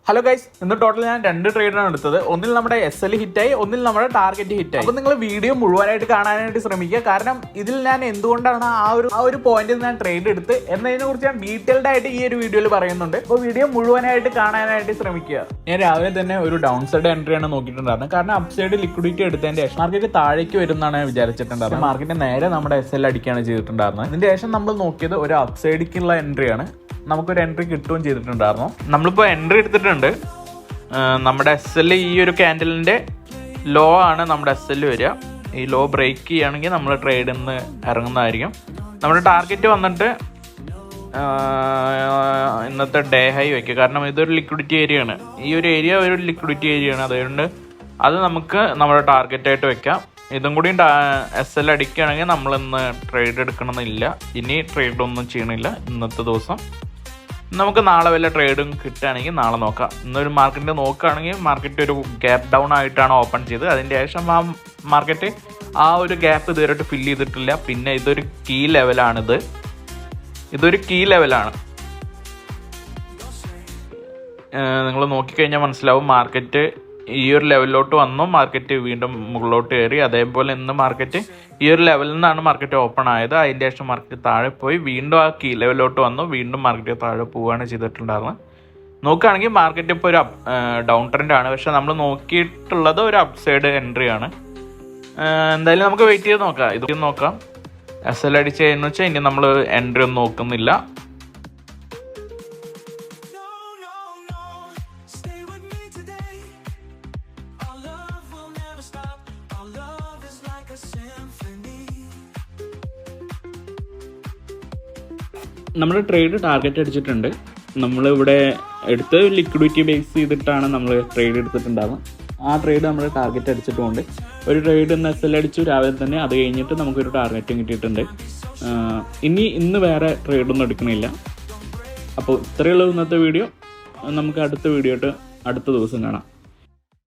Hello guys, ഇന്ന് total ഞാൻ 2 ട്രേഡാണ് എടുത്തത്. ഒന്നിൽ നമ്മുടെ SL ഹിറ്റായി, ഒന്നിൽ നമ്മുടെ ടാർഗറ്റ് ഹിറ്റായി. അപ്പോൾ നിങ്ങൾ വീഡിയോ മുഴുവനായിട്ട് കാണാനായിട്ട് ശ്രമിക്കുക. കാരണം ഇതിൽ ഞാൻ എന്തുകൊണ്ടാണ് ആ ഒരു പോയിന്റിൽ ഞാൻ ട്രേഡ് എടുത്ത് എന്നതിനെ കുറിച്ച് ഞാൻ ഡീറ്റെയിൽഡ് ആയിട്ട് ഈ ഒരു വീഡിയോയിൽ പറയുന്നുണ്ട്. അപ്പോൾ വീഡിയോ മുഴുവനായിട്ട് കാണാനായിട്ട് ശ്രമിക്കുക. ഞാൻ രാവിലെ തന്നെ ഒരു ഡൗൺ സൈഡ് എൻട്രിയാണ് നോക്കിയിട്ടുണ്ടായിരുന്നത്. കാരണം അപ്പ് സൈഡ് ലിക്വിഡിറ്റി എടുത്തതിന്റെ ശേഷം മാർക്കറ്റ് താഴേക്ക് വരുന്നതാണ് വിചാരിച്ചിട്ടുണ്ടായിരുന്നത്. മാർക്കറ്റ് നേരെ നമ്മുടെ SL അടിക്കുകയാണ് ചെയ്തിട്ടുണ്ടായിരുന്നത്. ഇതിന്റെ ശേഷം നമ്മൾ നോക്കിയത് ഒരു അപ്പ് സൈഡിലേക്കുള്ള എൻട്രിയാണ്. നമുക്കൊരു എൻട്രി കിട്ടുകയും ചെയ്തിട്ടുണ്ടായിരുന്നു. നമ്മളിപ്പോൾ എൻട്രി എടുത്തിട്ടുണ്ട്. നമ്മുടെ SL ഈ ഒരു ക്യാൻഡലിൻ്റെ ലോ ആണ് നമ്മുടെ SL വരിക. ഈ ലോ ബ്രേക്ക് ചെയ്യുകയാണെങ്കിൽ നമ്മൾ ട്രേഡിൽ നിന്ന് ഇറങ്ങുന്നതായിരിക്കും. നമ്മുടെ ടാർഗറ്റ് വന്നിട്ട് ഇന്നത്തെ ഡേ ഹൈ വയ്ക്കുക. കാരണം ഇതൊരു ലിക്വിഡിറ്റി ഏരിയ ആണ്. ഈ ഒരു ഏരിയ ഒരു ലിക്വിഡിറ്റി ഏരിയ ആണ്. അതുകൊണ്ട് അത് നമുക്ക് നമ്മുടെ ടാർഗറ്റായിട്ട് വെക്കാം. ഇതും കൂടി SL അടിക്കുകയാണെങ്കിൽ നമ്മളിന്ന് ട്രേഡ് എടുക്കണമെന്നില്ല. ഇനി ട്രേഡൊന്നും ചെയ്യണില്ല ഇന്നത്തെ ദിവസം. നമുക്ക് നാളെ വല്ല ട്രേഡും കിട്ടുകയാണെങ്കിൽ നാളെ നോക്കാം. ഇന്നൊരു മാർക്കറ്റ് നോക്കുകയാണെങ്കിൽ മാർക്കറ്റ് ഒരു ഗ്യാപ്പ് ഡൗൺ ആയിട്ടാണ് ഓപ്പൺ ചെയ്തത്. അതിൻ്റെ ശേഷം ആ മാർക്കറ്റ് ആ ഒരു ഗ്യാപ്പ് ഇതുവരെയായിട്ട് ഫില്ല് ചെയ്തിട്ടില്ല. പിന്നെ ഇതൊരു കീ ലെവലാണിത്. ഇതൊരു കീ ലെവലാണ്. നിങ്ങൾ നോക്കിക്കഴിഞ്ഞാൽ മനസ്സിലാവും. മാർക്കറ്റ് ഈ ഒരു ലെവലിലോട്ട് വന്നു, മാർക്കറ്റ് വീണ്ടും മുകളിലോട്ട് കയറി. അതേപോലെ ഇന്ന് മാർക്കറ്റ് ഈ ഒരു ലെവലിൽ നിന്നാണ് മാർക്കറ്റ് ഓപ്പൺ ആയത്. അതിൻ്റെ ശേഷം മാർക്കറ്റ് താഴെ പോയി വീണ്ടും ആ കീ ലെവലിലോട്ട് വന്നു, വീണ്ടും മാർക്കറ്റ് താഴെ പോവുകയാണ് ചെയ്തിട്ടുണ്ടായിരുന്നത്. നോക്കുകയാണെങ്കിൽ മാർക്കറ്റ് ഇപ്പോൾ ഒരു ഡൗൺ ട്രെൻഡ് ആണ്. പക്ഷെ നമ്മൾ നോക്കിയിട്ടുള്ളത് ഒരു അപ്പ് സൈഡ് എൻട്രി ആണ്. എന്തായാലും നമുക്ക് വെയിറ്റ് ചെയ്ത് നോക്കാം. ഇത് നോക്കാം. SL അടിച്ച് കഴിഞ്ഞെന്ന് വെച്ചാൽ ഇനി നമ്മൾ എൻട്രി ഒന്നും നോക്കുന്നില്ല. നമ്മുടെ ട്രേഡ് ടാർഗറ്റ് അടിച്ചിട്ടുണ്ട്. നമ്മളിവിടെ എടുത്ത് ലിക്വിഡിറ്റി ബേസ് ചെയ്തിട്ടാണ് നമ്മൾ ട്രേഡ് എടുത്തിട്ടുണ്ടാകും. ആ ട്രേഡ് നമ്മൾ ടാർഗറ്റ് അടിച്ചിട്ടുമുണ്ട്. ഒരു ട്രേഡ് ഇന്ന് SL അടിച്ചു രാവിലെ തന്നെ. അത് കഴിഞ്ഞിട്ട് നമുക്കൊരു ടാർഗറ്റും കിട്ടിയിട്ടുണ്ട്. ഇന്ന് വേറെ ട്രേഡൊന്നും എടുക്കണില്ല. അപ്പോൾ ഇത്രയുള്ള ഇന്നത്തെ വീഡിയോ. നമുക്ക് അടുത്ത വീഡിയോ ആയിട്ട് അടുത്ത ദിവസം കാണാം.